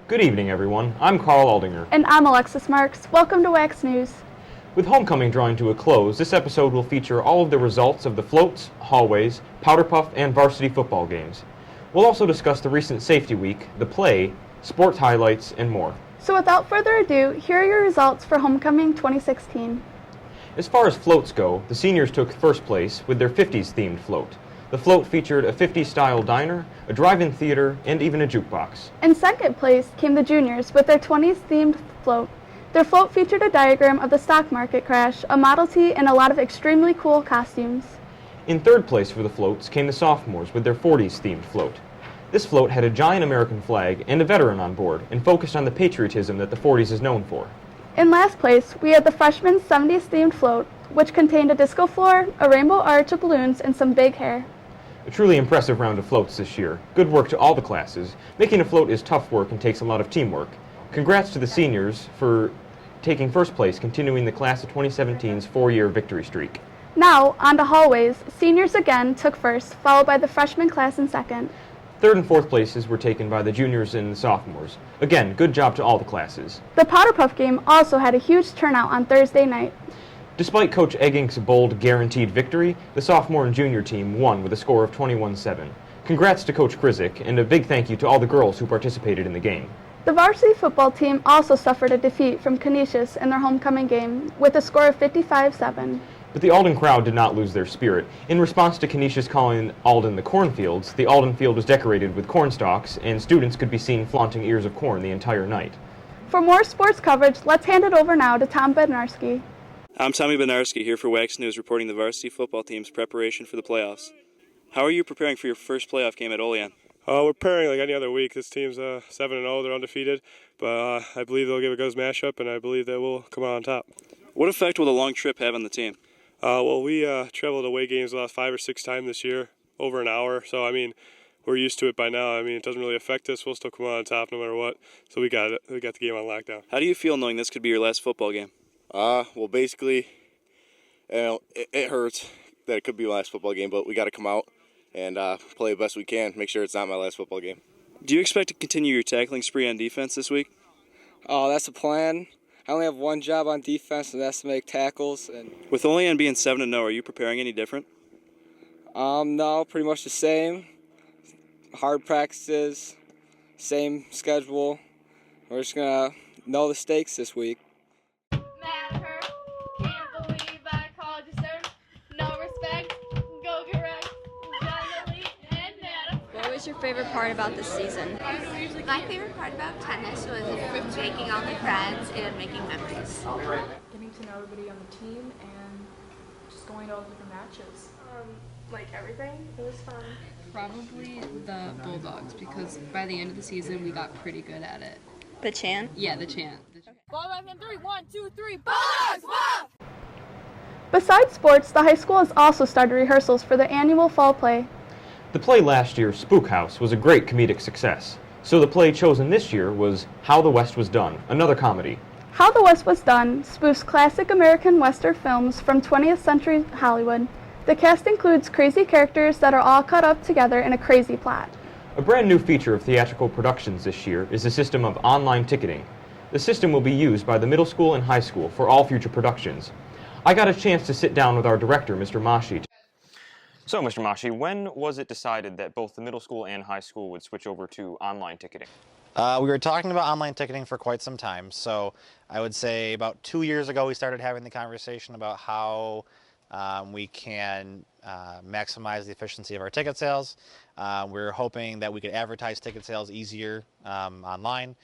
Good evening, everyone. I'm Carl Aldinger. And I'm Alexis Marks. Welcome to Wacs News. With homecoming drawing to a close, this episode will feature all of the results of the floats, hallways, powder puff, and varsity football games. We'll also discuss the recent safety week, the play, sports highlights, and more. So without further ado, here are your results for homecoming 2016. As far as floats go, the seniors took first place with their 50s themed float. The float featured a 50s style diner, a drive-in theater, and even a jukebox. In second place came the juniors with their 20s themed float. Their float featured a diagram of the stock market crash, a Model T, and a lot of extremely cool costumes. In third place for the floats came the sophomores with their 40s themed float. This float had a giant American flag and a veteran on board and focused on the patriotism that the 40s is known for. In last place, we had the freshmen 70s themed float, which contained a disco floor, a rainbow arch of balloons, and some big hair. A truly impressive round of floats this year. Good work to all the classes. Making a float is tough work and takes a lot of teamwork. Congrats to the seniors for taking first place, continuing the class of 2017's four-year victory streak. Now, on to hallways. Seniors again took first, followed by the freshman class in second. Third and fourth places were taken by the juniors and the sophomores. Again, good job to all the classes. The Powder Puff game also had a huge turnout on Thursday night. Despite Coach Eggink's bold, guaranteed victory, the sophomore and junior team won with a score of 21-7. Congrats to Coach Krizik, and a big thank you to all the girls who participated in the game. The varsity football team also suffered a defeat from Canisius in their homecoming game with a score of 55-7. But the Alden crowd did not lose their spirit. In response to Canisius calling Alden the cornfields, the Alden field was decorated with corn stalks, and students could be seen flaunting ears of corn the entire night. For more sports coverage, let's hand it over now to Tom Bednarski. I'm Tommy Benarski here for Wacs News reporting the varsity football team's preparation for the playoffs. How are you preparing for your first playoff game at Olean? We're preparing like any other week. This team's 7-0, they're undefeated, but I believe they'll give a good matchup, and I believe that we'll come out on top. What effect will the long trip have on the team? We traveled away games the last 5 or 6 times this year, over an hour, so we're used to it by now. It doesn't really affect us. We'll still come out on top no matter what, so we got it. We got the game on lockdown. How do you feel knowing this could be your last football game? Basically, it hurts that it could be my last football game, but we got to come out and play the best we can, make sure it's not my last football game. Do you expect to continue your tackling spree on defense this week? Oh, that's the plan. I only have one job on defense, and that's to make tackles. With Olean being 7-0, are you preparing any different? No, pretty much the same. Hard practices, same schedule. We're just going to know the stakes this week. What was your favorite part about this season? My favorite part about tennis was making all the friends and making memories. Getting to know everybody on the team and just going to all the different matches. Like everything. It was fun. Probably the Bulldogs, because by the end of the season we got pretty good at it. The chant? Yeah, the chant. Ball back in 3, 1, 2, 3, Bulldogs, whoa! Besides sports, the high school has also started rehearsals for the annual fall play. The play last year, Spook House, was a great comedic success. So the play chosen this year was How the West Was Done, another comedy. How the West Was Done spoofs classic American Western films from 20th century Hollywood. The cast includes crazy characters that are all cut up together in a crazy plot. A brand new feature of theatrical productions this year is the system of online ticketing. The system will be used by the middle school and high school for all future productions. I got a chance to sit down with our director, Mr. Mashi. So, Mr. Mashi, when was it decided that both the middle school and high school would switch over to online ticketing? We were talking about online ticketing for quite some time, so I would say about 2 years ago we started having the conversation about how we can maximize the efficiency of our ticket sales. We're hoping that we could advertise ticket sales easier online.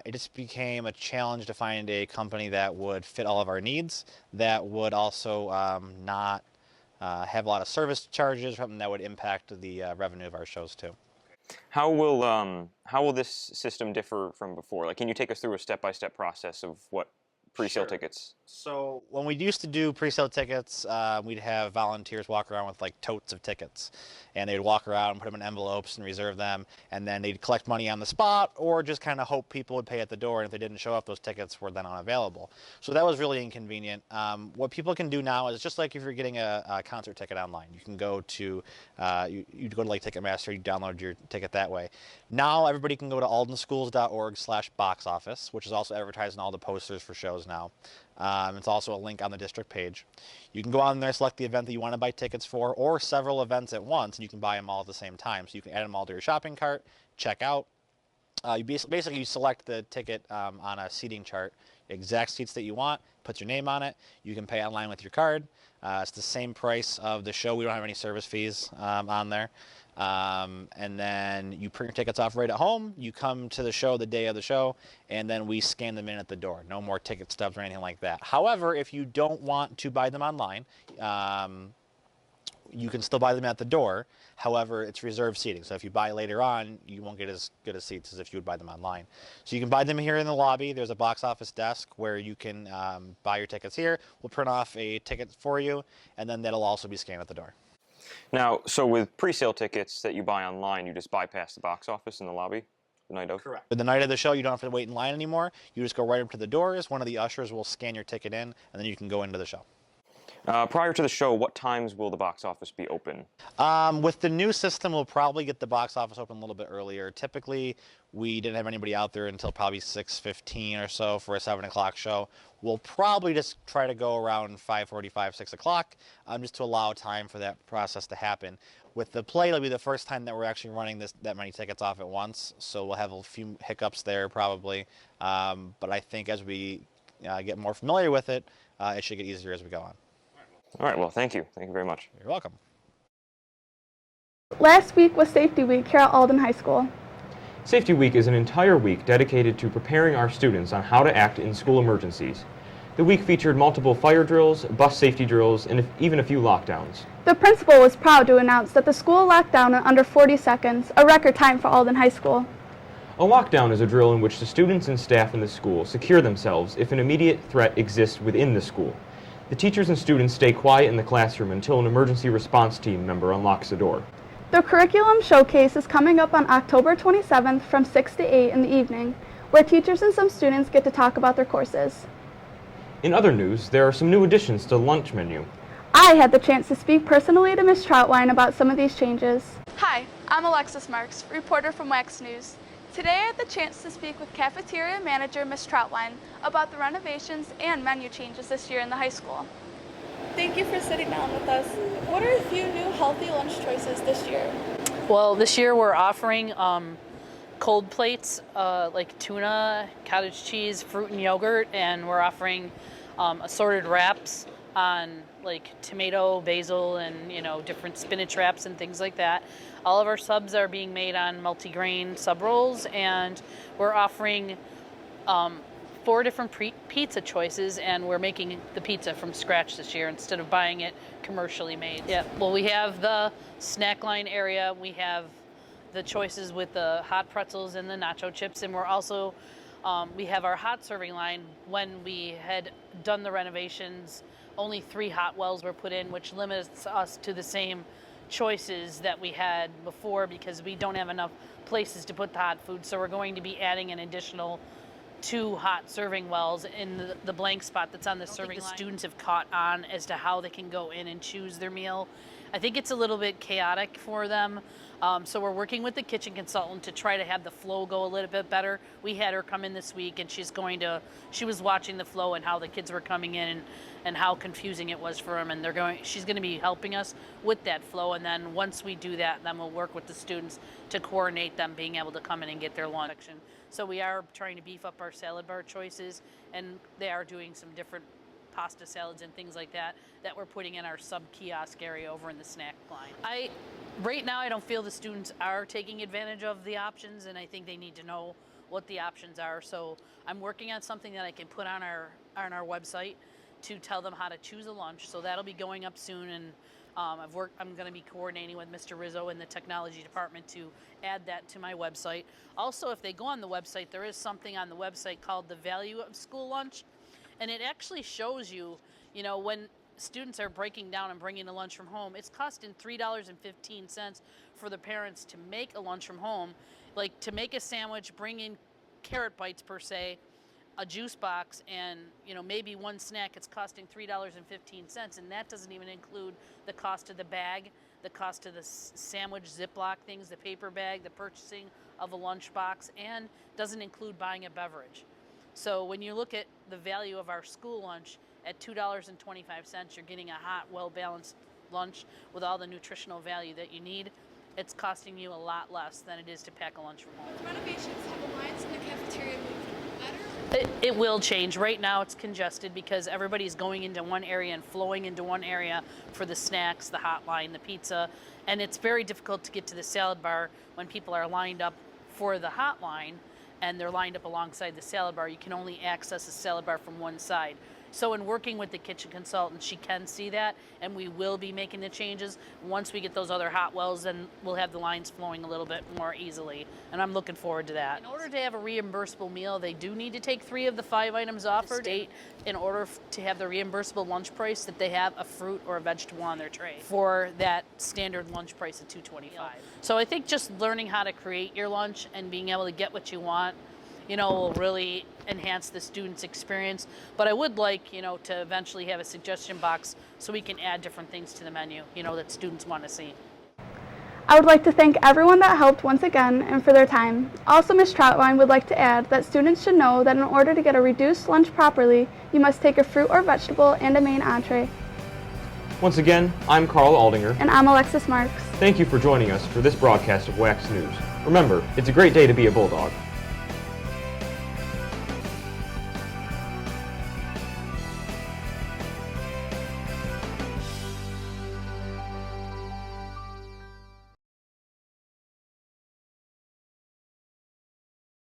It just became a challenge to find a company that would fit all of our needs, that would also not have a lot of service charges, something that would impact the revenue of our shows too. How will this system differ from before? Like, can you take us through a step-by-step process of what pre-sale Sure. tickets? So when we used to do pre-sale tickets, we'd have volunteers walk around with like totes of tickets, and they'd walk around and put them in envelopes and reserve them, and then they'd collect money on the spot or just kind of hope people would pay at the door, and if they didn't show up, those tickets were then unavailable. So that was really inconvenient. What people can do now is just like if you're getting a concert ticket online, you can go to you go to like Ticketmaster, you download your ticket that way. Now everybody can go to aldenschools.org/box office, which is also advertising all the posters for shows now. It's also a link on the district page. You can go on there, select the event that you want to buy tickets for, or several events at once, and you can buy them all at the same time. So you can add them all to your shopping cart, check out. You basically you select the ticket on a seating chart, exact seats that you want, put your name on it. You can pay online with your card. It's the same price of the show. We don't have any service fees on there. And then you print your tickets off right at home. You come to the show the day of the show, and then we scan them in at the door. No more ticket stubs or anything like that. However, if you don't want to buy them online, you can still buy them at the door. However, it's reserved seating. So if you buy later on, you won't get as good a seats as if you would buy them online. So you can buy them here in the lobby. There's a box office desk where you can buy your tickets here. We'll print off a ticket for you, and then that'll also be scanned at the door. Now, so with pre-sale tickets that you buy online, you just bypass the box office in the lobby the night of? Correct. The night of the show, you don't have to wait in line anymore. You just go right up to the doors. One of the ushers will scan your ticket in, and then you can go into the show. Prior to the show, what times will the box office be open? With the new system, we'll probably get the box office open a little bit earlier. Typically, we didn't have anybody out there until probably 6:15 or so for a 7 o'clock show. We'll probably just try to go around 5:45, 6 o'clock, just to allow time for that process to happen. With the play, it'll be the first time that we're actually running that many tickets off at once, so we'll have a few hiccups there probably. But I think as we get more familiar with it, it should get easier as we go on. All right, well, thank you. Thank you very much. You're welcome. Last week was Safety Week here at Alden High School. Safety Week is an entire week dedicated to preparing our students on how to act in school emergencies. The week featured multiple fire drills, bus safety drills, and even a few lockdowns. The principal was proud to announce that the school locked down in under 40 seconds, a record time for Alden High School. A lockdown is a drill in which the students and staff in the school secure themselves if an immediate threat exists within the school. The teachers and students stay quiet in the classroom until an emergency response team member unlocks the door. The curriculum showcase is coming up on October 27th from 6 to 8 in the evening, where teachers and some students get to talk about their courses. In other news, there are some new additions to the lunch menu. I had the chance to speak personally to Ms. Troutwine about some of these changes. Hi, I'm Alexis Marks, reporter from Wacs News. Today I had the chance to speak with cafeteria manager Ms. Troutwine about the renovations and menu changes this year in the high school. Thank you for sitting down with us. What are a few new healthy lunch choices this year? Well, this year we're offering cold plates like tuna, cottage cheese, fruit and yogurt, and we're offering assorted wraps on like tomato, basil, and different spinach wraps and things like that. All of our subs are being made on multigrain sub rolls, and we're offering 4 different pizza choices, and we're making the pizza from scratch this year instead of buying it commercially made. Yeah, well, we have the snack line area, we have the choices with the hot pretzels and the nacho chips, and we're also we have our hot serving line. When we had done the renovations, only 3 hot wells were put in, which limits us to the same choices that we had before because we don't have enough places to put the hot food. So we're going to be adding an additional 2 hot serving wells in the blank spot that's on the serving line. The students have caught on as to how they can go in and choose their meal. I think it's a little bit chaotic for them. So we're working with the kitchen consultant to try to have the flow go a little bit better. We had her come in this week, and she was watching the flow and how the kids were coming in and how confusing it was for them. And she's going to be helping us with that flow. And then once we do that, then we'll work with the students to coordinate them being able to come in and get their lunch. So we are trying to beef up our salad bar choices, and they are doing some different pasta salads and things like that we're putting in our sub-kiosk area over in the snack line. Right now I don't feel the students are taking advantage of the options, and I think they need to know what the options are. So I'm working on something that I can put on our website to tell them how to choose a lunch. So that'll be going up soon, and I'm going to be coordinating with Mr. Rizzo in the technology department to add that to my website. Also, if they go on the website, there is something on the website called the Value of School Lunch. And it actually shows you, you know, when students are breaking down and bringing a lunch from home, it's costing $3.15 for the parents to make a lunch from home. Like to make a sandwich, bring in carrot bites per se, a juice box, and you know, maybe one snack, it's costing $3.15, and that doesn't even include the cost of the bag, the cost of the sandwich Ziploc things, the paper bag, the purchasing of a lunch box, and doesn't include buying a beverage. So when you look at the value of our school lunch at $2.25, you're getting a hot, well-balanced lunch with all the nutritional value that you need. It's costing you a lot less than it is to pack a lunch from home. With renovations, have the lines in the cafeteria moved better? It will change. Right now it's congested because everybody's going into one area and flowing into one area for the snacks, the hot line, the pizza, and it's very difficult to get to the salad bar when people are lined up for the hot line and they're lined up alongside the salad bar. You can only access the salad bar from one side. So in working with the kitchen consultant, she can see that, and we will be making the changes. Once we get those other hot wells, then we'll have the lines flowing a little bit more easily, and I'm looking forward to that. In order to have a reimbursable meal, they do need to take 3 of the 5 items offered. State, in order to have the reimbursable lunch price, that they have a fruit or a vegetable on their tray for that standard lunch price of $2.25. So I think just learning how to create your lunch and being able to get what you want, you know, will really enhance the student's experience. But I would like, you know, to eventually have a suggestion box so we can add different things to the menu, you know, that students want to see. I would like to thank everyone that helped once again and for their time. Also, Ms. Troutwine would like to add that students should know that in order to get a reduced lunch properly, you must take a fruit or vegetable and a main entree. Once again, I'm Carl Aldinger. And I'm Alexis Marks. Thank you for joining us for this broadcast of Wacs News. Remember, it's a great day to be a Bulldog.